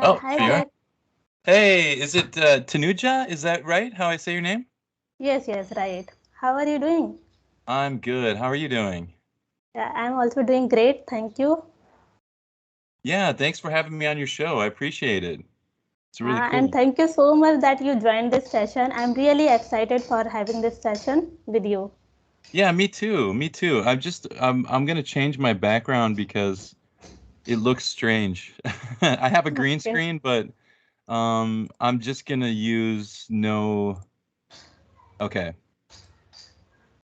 Oh, Hi here you are. there. Hey, is it Tanuja? Is that right? How I say your name? Yes, right. How are you doing? I'm good. How are you doing? Yeah, I'm also doing great. Thank you. Yeah, thanks for having me on your show. I appreciate it. It's really And cool. thank you so much that you joined this session. I'm really excited for having this session with you. Yeah, me too. Me too. I'm gonna change my background because it looks strange. I have a green Okay. screen, but I'm just gonna use no. Okay,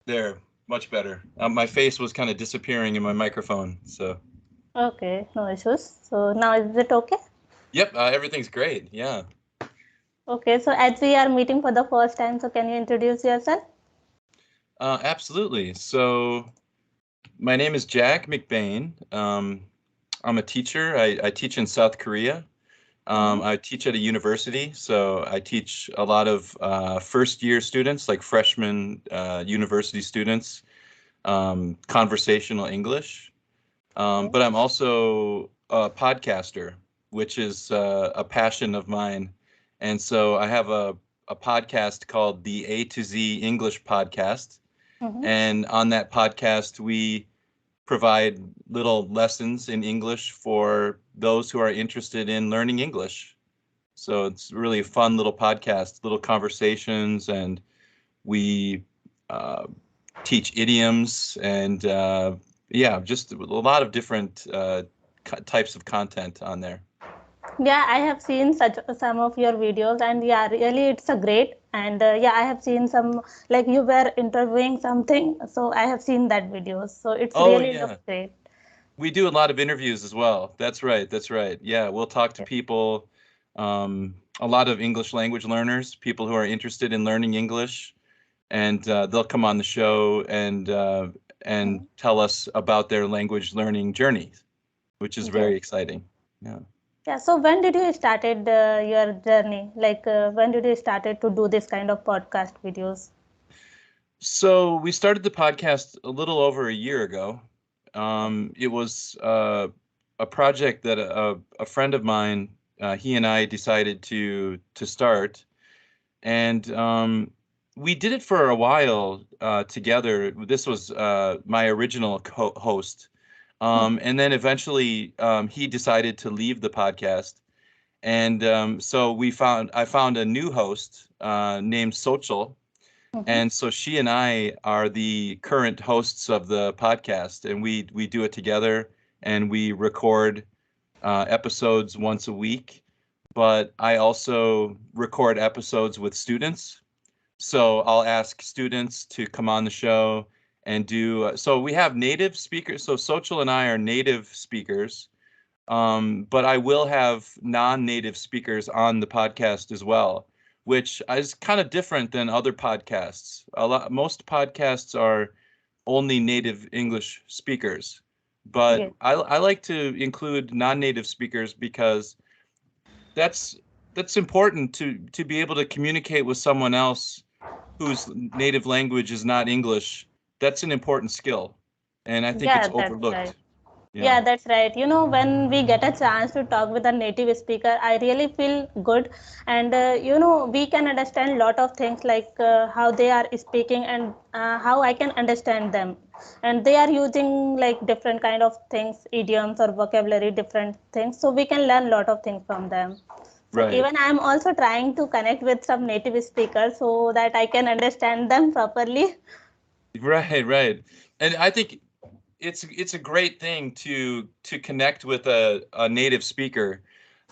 there, much better. My face was kind of disappearing in my microphone, so. Okay, no issues. So now is it okay? Yep, everything's great. Yeah. Okay, so as we are meeting for the first time, so can you introduce yourself? Absolutely. So my name is Jack McBain. I'm a teacher. I teach in South Korea. Mm-hmm. I teach at a university, so I teach a lot of first year students, like freshman university students, conversational English. Okay. But I'm also a podcaster, which is a passion of mine. And so I have a podcast called the A to Z English Podcast. Mm-hmm. And on that podcast, we provide little lessons in English for those who are interested in learning English. So it's really a fun little podcast, little conversations, and we uh, teach idioms and yeah, just a lot of different types of content on there. Yeah, I have seen such some of your videos, and yeah, really, it's a great. And yeah, I have seen some like you were interviewing something, so I have seen that video. So it's Oh really looks yeah, great. we do a lot of interviews as well. That's right. That's right. Yeah, we'll talk to people, a lot of English language learners, people who are interested in learning English, and they'll come on the show and Mhm. tell us about their language learning journeys, which is Yes. very exciting. Yeah. Yeah. So when did you started your journey? Like when did you started to do this kind of podcast videos? So we started the podcast a little over a year ago. It was a project that a friend of mine, he and I decided to start, and we did it for a while together. This was my original host, and then eventually he decided to leave the podcast, and so I found a new host named Sochel, Mm-hmm. and so she and I are the current hosts of the podcast, and we do it together, and we record episodes once a week. But I also record episodes with students, so I'll ask students to come on the show and do. So we have native speakers. So Social and I are native speakers, but I will have non-native speakers on the podcast as well, which is kind of different than other podcasts. Most podcasts are only native English speakers, but Yes. I like to include non-native speakers because that's that's important to be able to communicate with someone else whose native language is not English. That's an important skill, and I think it's Yeah, that's right. overlooked. Yeah. Yeah, that's right. You know, when we get a chance to talk with a native speaker, I really feel good. And, you know, we can understand a lot of things like how they are speaking and how I can understand them. And they are using like different kind of things, idioms or vocabulary, different things. So we can learn a lot of things from them. So Right. even I'm also trying to connect with some native speakers so that I can understand them properly. Right, right. And I think it's a great thing to connect with a native speaker.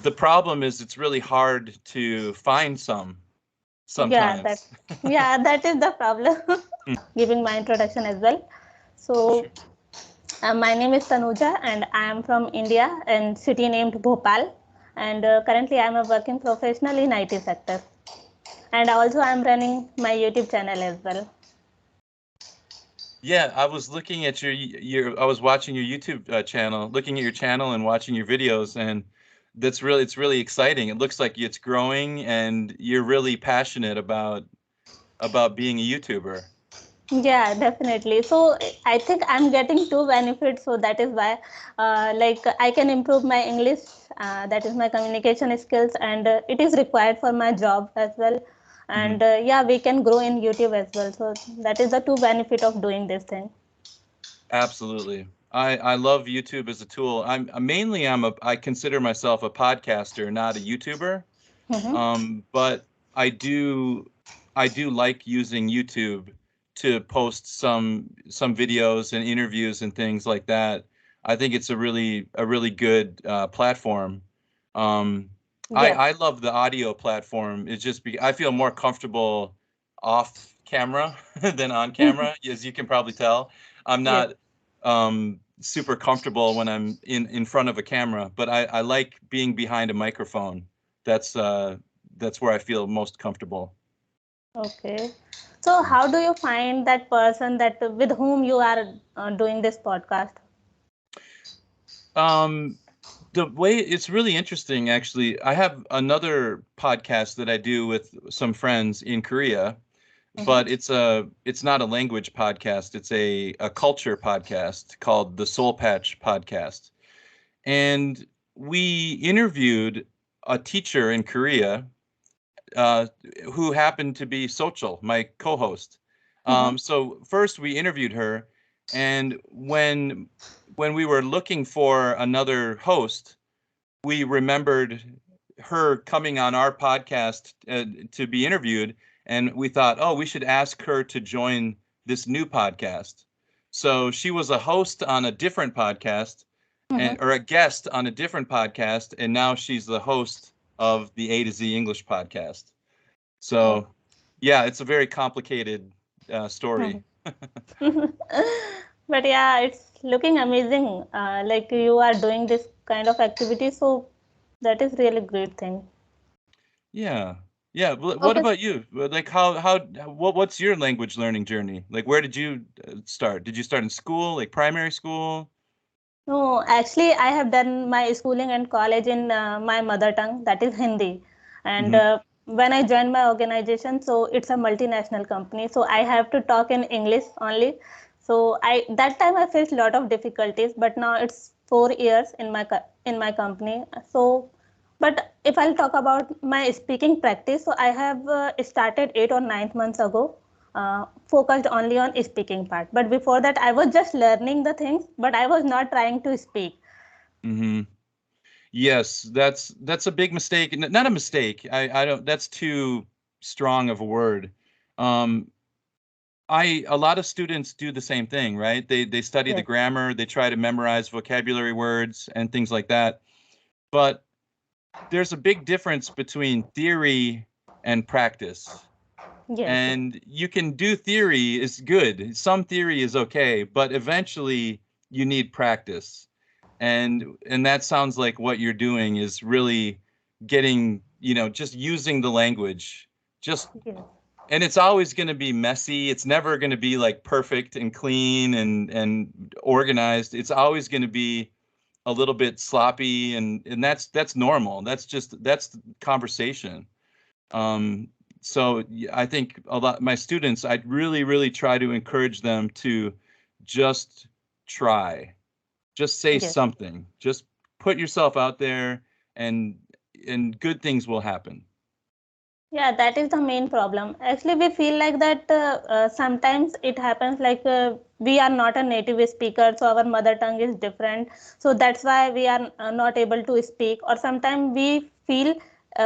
The problem is it's really hard to find Yeah, that sometimes. yeah, that is the problem. Giving my introduction as well. So, Sure. my name is Tanuja, and I am from India and city named Bhopal. And currently, I am a working professional in IT sector. And also, I am running my YouTube channel as well. Yeah, I was looking at your I was watching your YouTube channel, looking at your channel and watching your videos, and it's really exciting. It looks like it's growing and you're really passionate about being a YouTuber. Yeah, definitely. So I think I'm getting two benefits. So that is why, like, I can improve my English. That is my communication skills, and it is required for my job as well. Hmm. And yeah, we can grow in YouTube as well. So that is the two benefit of doing this thing. Absolutely. I love YouTube as a tool. I consider myself a podcaster, not a YouTuber. Mm-hmm. But I do I do like using YouTube to post some videos and interviews and things like that. I think it's a really good platform. Um, Yes. I love the audio platform. I feel more comfortable off camera than on camera, as you can probably tell. I'm Yes. not super comfortable when I'm in front of a camera, but I like being behind a microphone. That's uh, that's where I feel most comfortable. Okay. So how do you find that person that with whom you are doing this podcast? Um, the way it's really interesting, actually. I have another podcast that I do with some friends in Korea, Mm-hmm. but it's not a language podcast. It's a culture podcast called the Soul Patch Podcast. And we interviewed a teacher in Korea uh, who happened to be Sochel, my co-host. Mm-hmm. So first we interviewed her, and when we were looking for another host, we remembered her coming on our podcast to be interviewed, and we thought, oh, we should ask her to join this new podcast. So she was a host on a different podcast, and Mm-hmm. or a guest on a different podcast, and now she's the host of the A to Z English podcast. Oh. So, yeah, it's a very complicated story. But yeah, it's looking amazing. Like you are doing this kind of activity, so that is really great thing. Yeah. Yeah. What Okay. about you? Like, what's your language learning journey? Like, where did you start? Did you start in school, like primary school? No, actually, I have done my schooling and college in my mother tongue, that is Hindi. And Hmm. when I joined my organization, so it's a multinational company, so I have to talk in English only. So I that time I faced a lot of difficulties, but now it's 4 years in in my company. So, but if I'll talk about my speaking practice, so I have started 8 or 9 months ago, focused only on speaking part. But before that, I was just learning the things, but I was not trying to speak. Hmm. Yes, that's a big mistake. Not a mistake. I don't. That's too strong of a word. Um, a lot of students do the same thing, right? They study the Yes, grammar, they try to memorize vocabulary words and things like that. But there's a big difference between theory and practice. yes, yes, And you can do theory is good. Some theory is okay, but eventually you need practice. And that sounds like what you're doing is really getting, just using the language. Just yes, and it's always going to be messy. It's never going to be like perfect and clean and organized. It's always going to be a little bit sloppy, and that's normal. That's conversation. Um, so I think a lot my students, I really try to encourage them to just try, just say yes. something, just put yourself out there, and good things will happen. Yeah, that is the main problem. Actually, we feel like that sometimes it happens like we are not a native speaker, so our mother tongue is different. So that's why we are not able to speak. Or sometimes we feel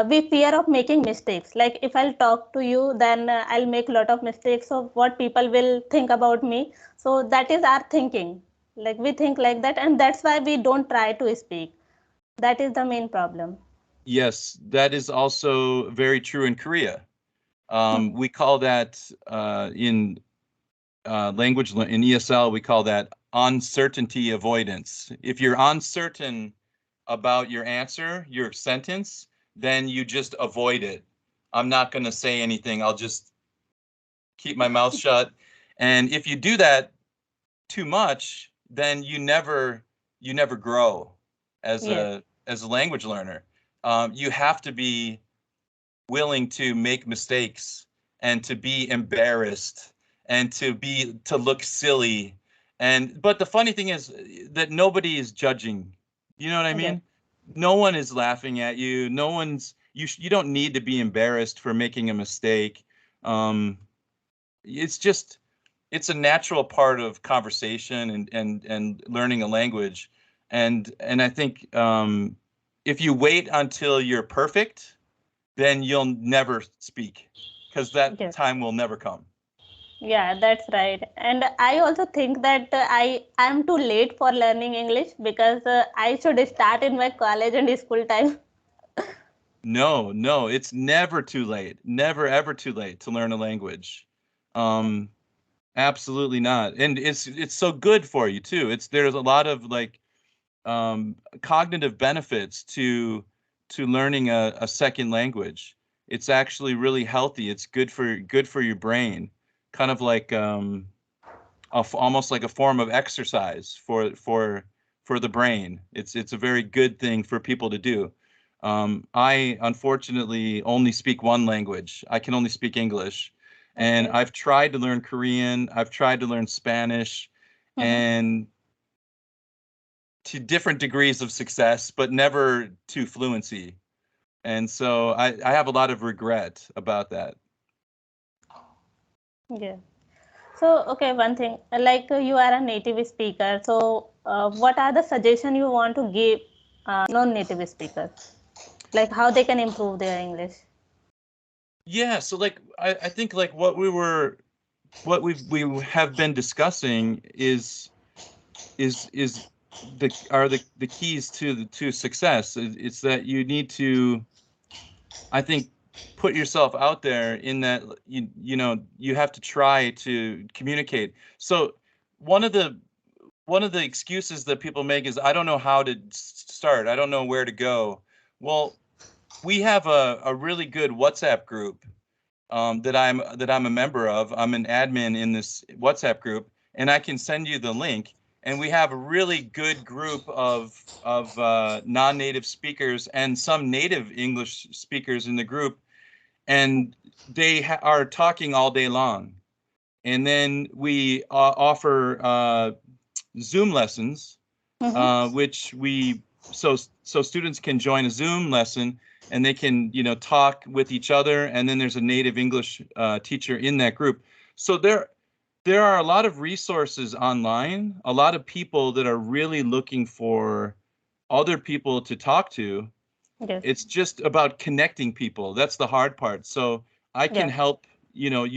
we fear of making mistakes. Like if I'll talk to you, then I'll make a lot of mistakes. So what people will think about me. So that is our thinking. Like we think like that, and that's why we don't try to speak. That is the main problem. Yes, that is also very true in Korea. We call that in ESL, we call that uncertainty avoidance. If you're uncertain about your answer, your sentence, then you just avoid it. I'm not going to say anything. I'll just keep my mouth shut. And if you do that too much, then you never grow as Yes, a language learner. You have to be willing to make mistakes and to be embarrassed and to look silly. But the funny thing is that nobody is judging. You know what I Yes. mean? No one is laughing at you. No one's you don't need to be embarrassed for making a mistake. Um, it's just it's a natural part of conversation and learning a language. And I think if you wait until you're perfect, then you'll never speak because that Yes. time will never come. Yeah, that's right. And I also think that I am too late for learning English because I should start in my college and school time. No, no, it's never too late. Never ever too late to learn a language. Um, Absolutely not. And it's so good for you too. There's a lot of like cognitive benefits to learning a second language. It's actually really healthy. It's good for your brain. Kind of like almost like a form of exercise for the brain. It's a very good thing for people to do. I unfortunately only speak one language. I can only speak English, and Okay. I've tried to learn Korean. I've tried to learn Spanish, Mhm. and to different degrees of success, but never to fluency. And so I have a lot of regret about that. Yeah. So, okay, one thing, like you are a native speaker. So, what are the suggestion you want to give non-native speakers? Like how they can improve their English? Yeah, so like I think like what we have been discussing is the keys to success. It's that you need to, I think, put yourself out there in that you have to try to communicate. So one of the one of the excuses that people make is I don't know how to start. I don't know where to go. Well, we have a really good WhatsApp group that I'm a member of. I'm an admin in this WhatsApp group, and I can send you the link. And we have a really good group of non-native speakers and some native English speakers in the group, and they are talking all day long. And then we offer Zoom lessons, Mm-hmm. which we so students can join a Zoom lesson and they can talk with each other, and then there's a native English teacher in that group. So there are a lot of resources online, a lot of people that are really looking for other people to talk to. Yes. It's just about connecting people. That's the hard part. So I can Yeah. help, your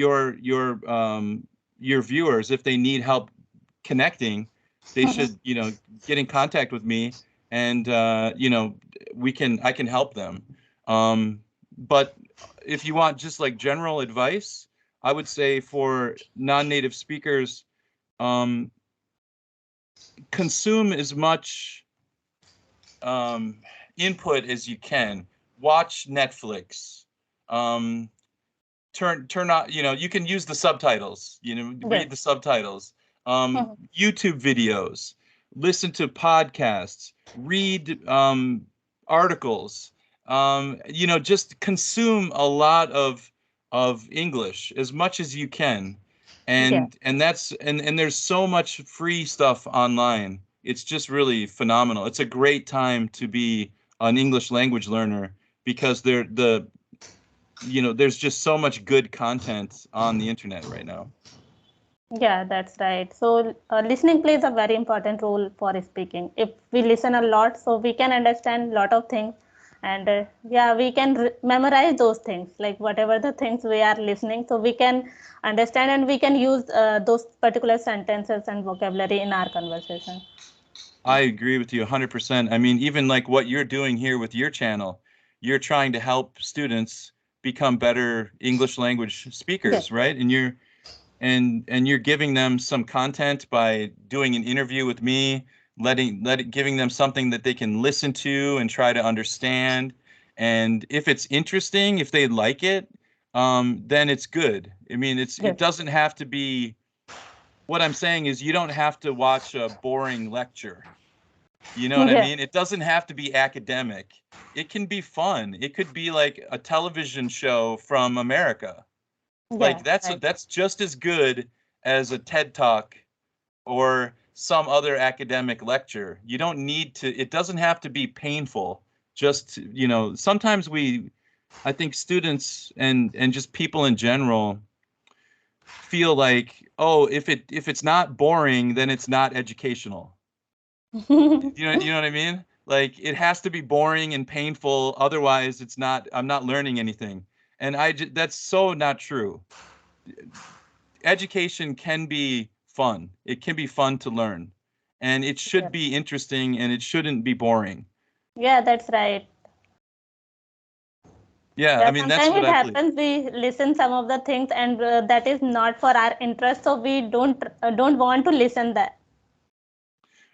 viewers if they need help connecting. They Mm-hmm. should, get in contact with me, and I can help them. But if you want just like general advice, I would say for non-native speakers, um, consume as much um, input as you can. Watch Netflix. Um, turn on. You can use the subtitles. Read the Yes. subtitles. Mm-hmm. YouTube videos. Listen to podcasts. Read articles. Just consume a lot of English as much as you can, Yeah. and there's so much free stuff online. It's just really phenomenal. It's a great time to be an English language learner because there's just so much good content on the internet right now. Yeah, that's right. So, listening plays a very important role for speaking. If we listen a lot, so we can understand a lot of things, and yeah, we can memorize those things, like whatever the things we are listening, so we can understand and we can use those particular sentences and vocabulary in our conversation. I agree with you 100%. I mean, even like what you're doing here with your channel, you're trying to help students become better English language Yes. speakers, right? And you're giving them some content by doing an interview with me, giving them something that they can listen to and try to understand. And if it's interesting, if they like it, then it's good. I mean, it Yes. doesn't have to be. What I'm saying is, you don't have to watch a boring lecture. You know what I Yeah. mean? It doesn't have to be academic. It can be fun. It could be like a television show from America. Like Yeah. Right. that's just as good as a TED Talk or some other academic lecture. You don't need to, it doesn't have to be painful. Just, sometimes I think students and just people in general feel like, oh, if it's not boring, then it's not educational. You know what I mean? Like it has to be boring and painful, otherwise I'm not learning anything. And that's so not true. Education can be fun. It can be fun to learn. And it should Yeah. be interesting and it shouldn't be boring. Yeah, that's right. Yeah, I Yeah, mean that's sometimes what it I believe. happens we listen some of the things and that is not for our interest, so we don't want to listen that.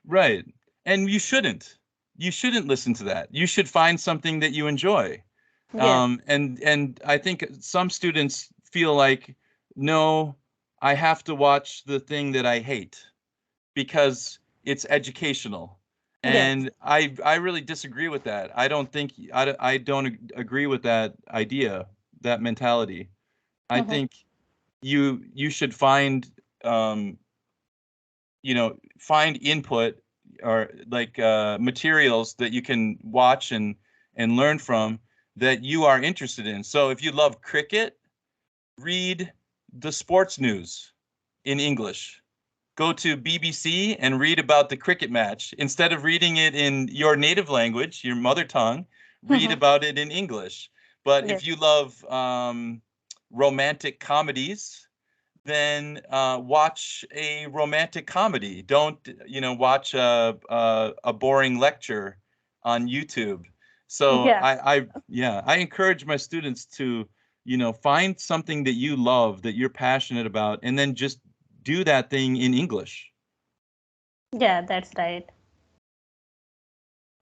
Right. And you shouldn't. You shouldn't listen to that. You should find something that you enjoy. Yes. And I think some students feel like, no, I have to watch the thing that I hate because it's educational. Yes. And I really disagree with that. I don't think I don't agree with that idea, that mentality. I Mm-hmm. think you should find um, find input or like materials that you can watch and learn from that you are interested in. So if you love cricket, read the sports news in English. Go to BBC and read about the cricket match. Instead of reading it in your native language, your mother tongue, read Mm-hmm. about it in English. But if Yes. you love romantic comedies, then watch a romantic comedy. Don't watch a boring lecture on YouTube. So Yeah. I encourage my students to find something that you love, that you're passionate about, and then just do that thing in English. Yeah, that's right.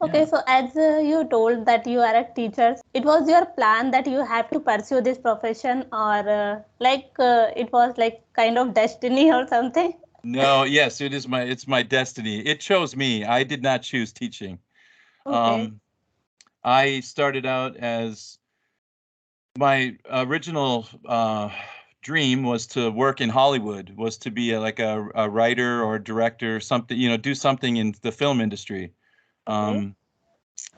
Okay, Yeah. so as you told that you are a teacher, it was your plan that you have to pursue this profession, or it was like kind of destiny or something? No, yes, it's my destiny. It chose me. I did not choose teaching. Okay. Um, I started out as my original dream was to work in Hollywood, was to be a writer or director, something, do something in the film industry. Okay. Um,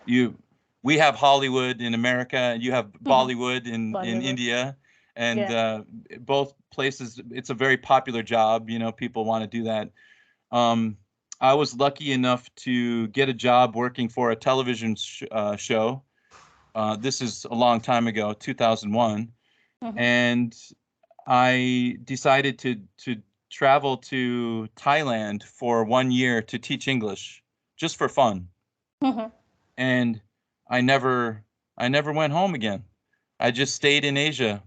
you, we have Hollywood in America, and you have Mm-hmm. Bollywood in Bollywood. India, and Yeah. both places, it's a very popular job. People want to do that. Um, I was lucky enough to get a job working for a television show. This is a long time ago, 2001, Mm-hmm. and I decided to travel to Thailand for 1 year to teach English just for fun. Mm-hmm. And I never I never went home again. I just stayed in Asia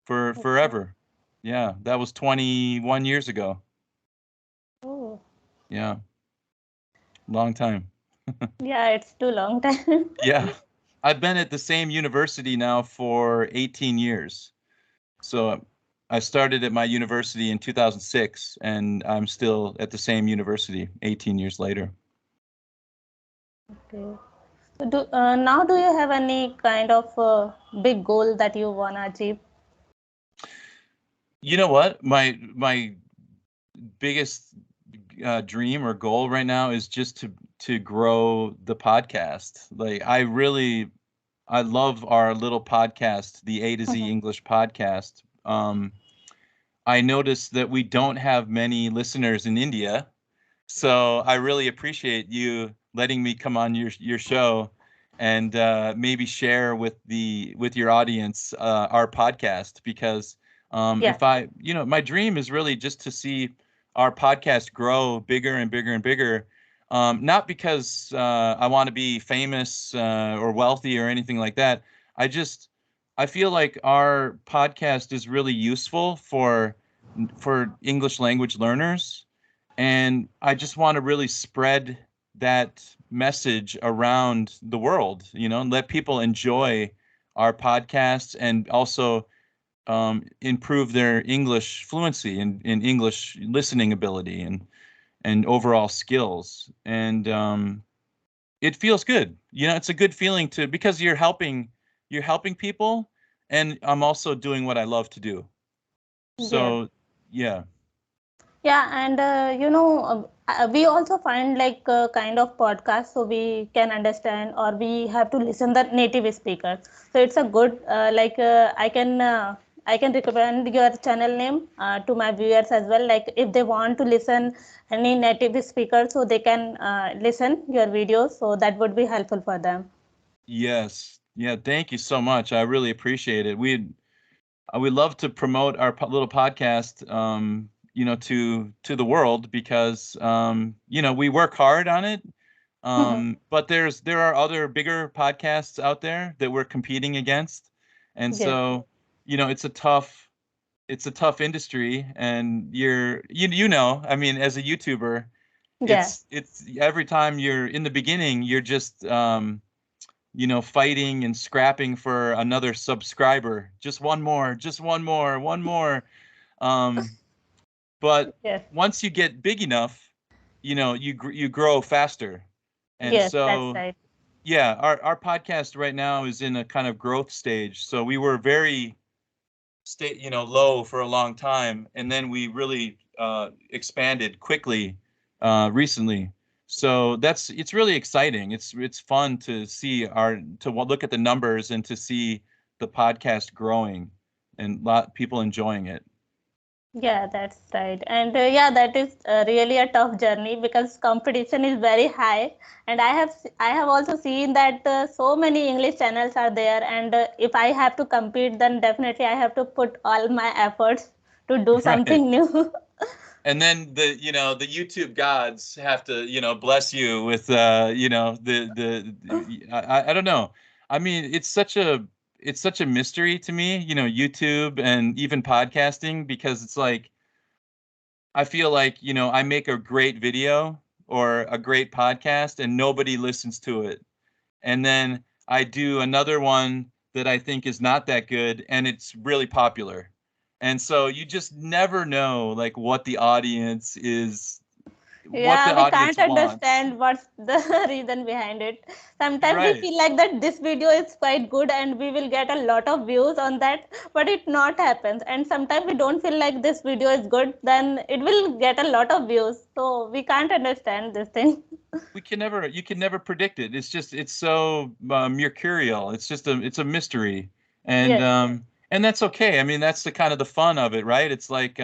for Okay. forever. Yeah, that was 21 years ago. Oh, Yeah, long time. yeah, it's too long time. Yeah. I've been at the same university now for 18 years. So I started at my university in 2006, and I'm still at the same university 18 years later. Okay. So now do you have any kind of big goal that you wanna achieve? You know what? My biggest dream or goal right now is just to grow the podcast. Like I love our little podcast, the A to Z Mm-hmm. English podcast. I noticed that we don't have many listeners in India. So I really appreciate you letting me come on your show and maybe share with your audience our podcast, because Yeah. if I my dream is really just to see our podcast grow bigger and bigger and bigger. Not because I want to be famous or wealthy or anything like that. I feel like our podcast is really useful for English language learners, and I just want to really spread that message around the world, and let people enjoy our podcasts, and also improve their English fluency and English listening ability and overall skills. And it feels good. It's a good feeling because you're helping people, and I'm also doing what I love to do. Yes. So, yeah. Yeah, and we also find like kind of podcast so we can understand or we have to listen the native speaker. So it's a good I can recommend your channel name to my viewers as well. Like if they want to listen any native speaker, so they can listen your videos. So that would be helpful for them. Yes. Yeah. Thank you so much. I really appreciate it. We love to promote our little podcast, to the world because, we work hard on it. But there are other bigger podcasts out there that we're competing against, and Yes, so, it's a tough industry, and I mean, as a YouTuber, yeah, it's every time you're in the beginning, you're just fighting and scrapping for another subscriber. Just one more, just one more, one more. Um, but yes, once you get big enough, you grow faster. And yes, that's so, right. yeah, our podcast right now is in a kind of growth stage. So we were very low for a long time, and then we really expanded quickly recently. So it's really exciting. It's fun to see look at the numbers and to see the podcast growing and lot people enjoying it. Yeah, that's right. And yeah, that is really a tough journey because competition is very high. And I have also seen that so many English channels are there. And if I have to compete, then definitely I have to put all my efforts to do Right. something new. And then the YouTube gods have to bless you with I don't know. I mean, it's such a mystery to me, YouTube and even podcasting, because it's like I feel like, I make a great video or a great podcast and nobody listens to it. And then I do another one that I think is not that good and it's really popular. And so you just never know like what the Yeah, we audience can't wants. understand what's the reason behind it. Sometimes we Right. feel like that this video is quite good and we will get a lot of views on that, but it not happens. And sometimes we don't feel like this video is good, then it will get a lot of views. So we can't understand this thing. You can never predict it. It's so mercurial. It's a mystery. And Yes, um and that's okay. I mean, that's the kind of the fun of it, right? It's like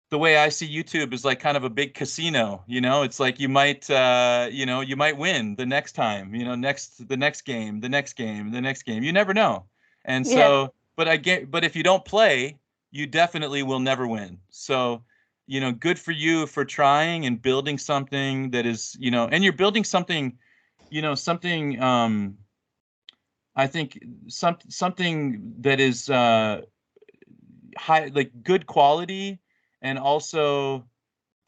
the way I see YouTube is like kind of a big casino, It's like you might win the next time, the next game, the next game, the next game. You never know. And yes, so, but if you don't play, you definitely will never win. So, good for you for trying and building something that is, and you're building something, something, I think something that is high, like good quality, and also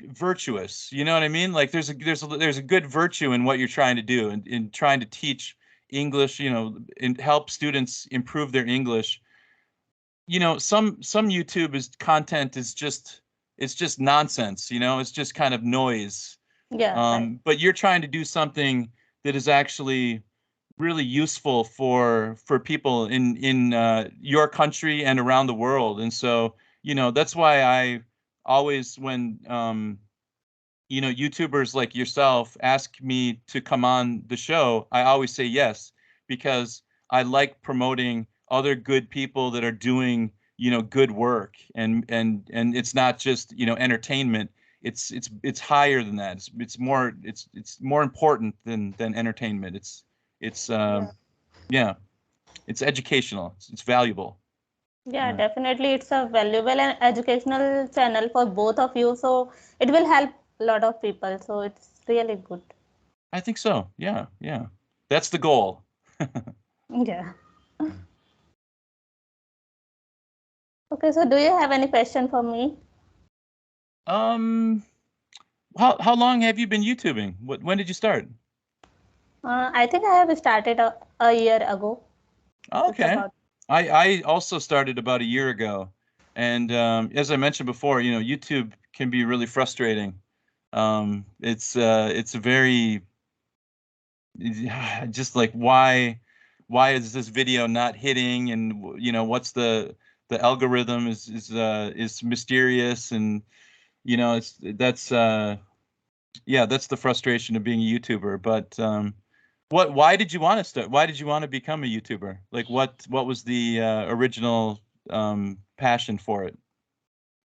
virtuous. You know what I mean? Like there's a good virtue in what you're trying to do, and in trying to teach English, and help students improve their English. Some YouTube is content is just it's just nonsense. It's just kind of noise. yeah, right. But you're trying to do something that is actually really useful for people in your country and around the world. And so, that's why I always, when YouTubers like yourself ask me to come on the show, I always say yes, because I like promoting other good people that are doing, good work, and it's not just, entertainment. It's higher than that. It's more important than entertainment. It's Yeah. yeah, it's educational. It's valuable. Yeah, Yeah. definitely it's a valuable and educational channel for both of you. So it will help a lot of people. So it's really good. I think so. Yeah, yeah. That's the goal. Yeah. Okay, so do you have any question for me? Um, how long have you been YouTubing? When did you start? I think I have started a year ago. It's Okay. about. I also started about a year ago, and as I mentioned before, YouTube can be really frustrating. It's a very just like, why is this video not hitting, and what's the algorithm is mysterious, and You know, that's the frustration of being a YouTuber. But why did you want to start? Why did you want to become a YouTuber? Like, what was the original passion for it?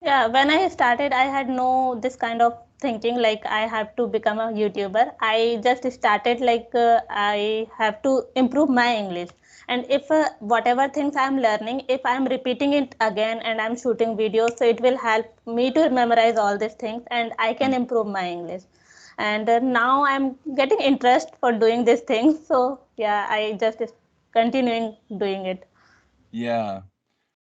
Yeah, when I started, I had no this kind of thinking like I have to become a YouTuber. I just started like I have to improve my English. And if whatever things I'm learning, if I'm repeating it again and I'm shooting videos, so it will help me to memorize all these things and I can Mm. improve my English. And now I'm getting interest for doing these things. So yeah, I just continuing doing it. Yeah.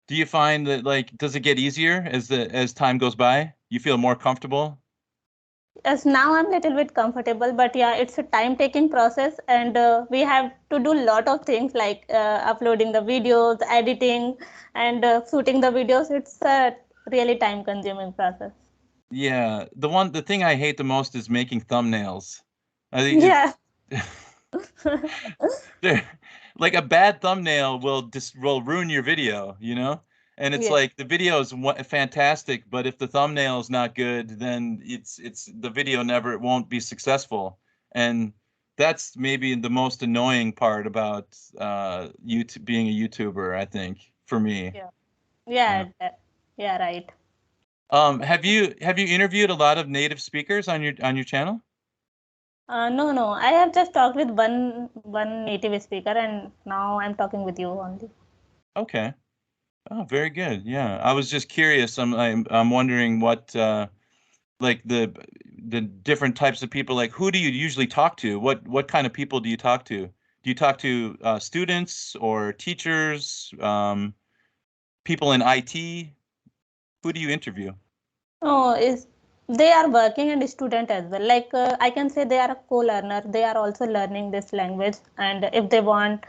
Do you find that, like, does it get easier as time goes by? You feel more comfortable? Yes, now I'm a little bit comfortable, but yeah, it's a time taking process and we have to do a lot of things like uploading the videos, editing and shooting the videos. It's a really time consuming process. Yeah. The thing I hate the most is making thumbnails. I think Yeah. they're- like a bad thumbnail will ruin your video, you know? And it's Yeah. like the video is fantastic, but if the thumbnail is not good, then it's the video never it won't be successful. And that's maybe the most annoying part about YouTube being a YouTuber, I think, for me. Yeah. Yeah. Yeah. Yeah, right. Have you interviewed a lot of native speakers on your channel? No, I have just talked with one native speaker and now I'm talking with you only. Okay. Oh, very good. Yeah. I was just curious. I'm wondering what like the different types of people, like who do you usually talk to? What kind of people do you talk to? Do you talk to students or teachers, people in IT? Who do you interview? No, is they are working and student as well. Like I can say they are a co-learner. They are also learning this language, and if they want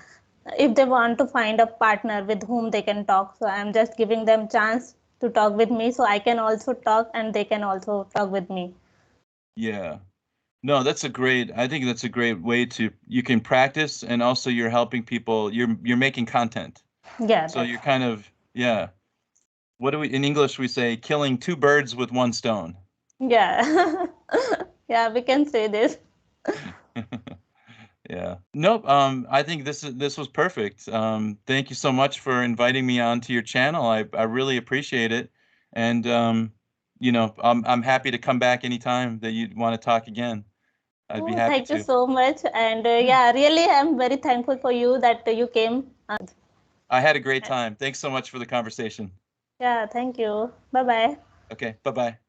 to find a partner with whom they can talk, so I'm just giving them chance to talk with me, so I can also talk and they can also talk with me. Yeah. No, I think that's a great way to you can practice, and also you're helping people, you're making content. Yeah, So that's you're kind of, yeah. What do we in English we say killing two birds with one stone. yeah, yeah. We can say this. Yeah. Nope. I think this was perfect. Thank you so much for inviting me onto your channel. I really appreciate it. And I'm happy to come back anytime that you want to talk again. I'd be Oh, happy thank you to. so much, and Yeah. yeah, really, I'm very thankful for you that you came. I had a great time. Thanks so much for the conversation. Yeah, thank you. Bye bye. Okay. Bye-bye.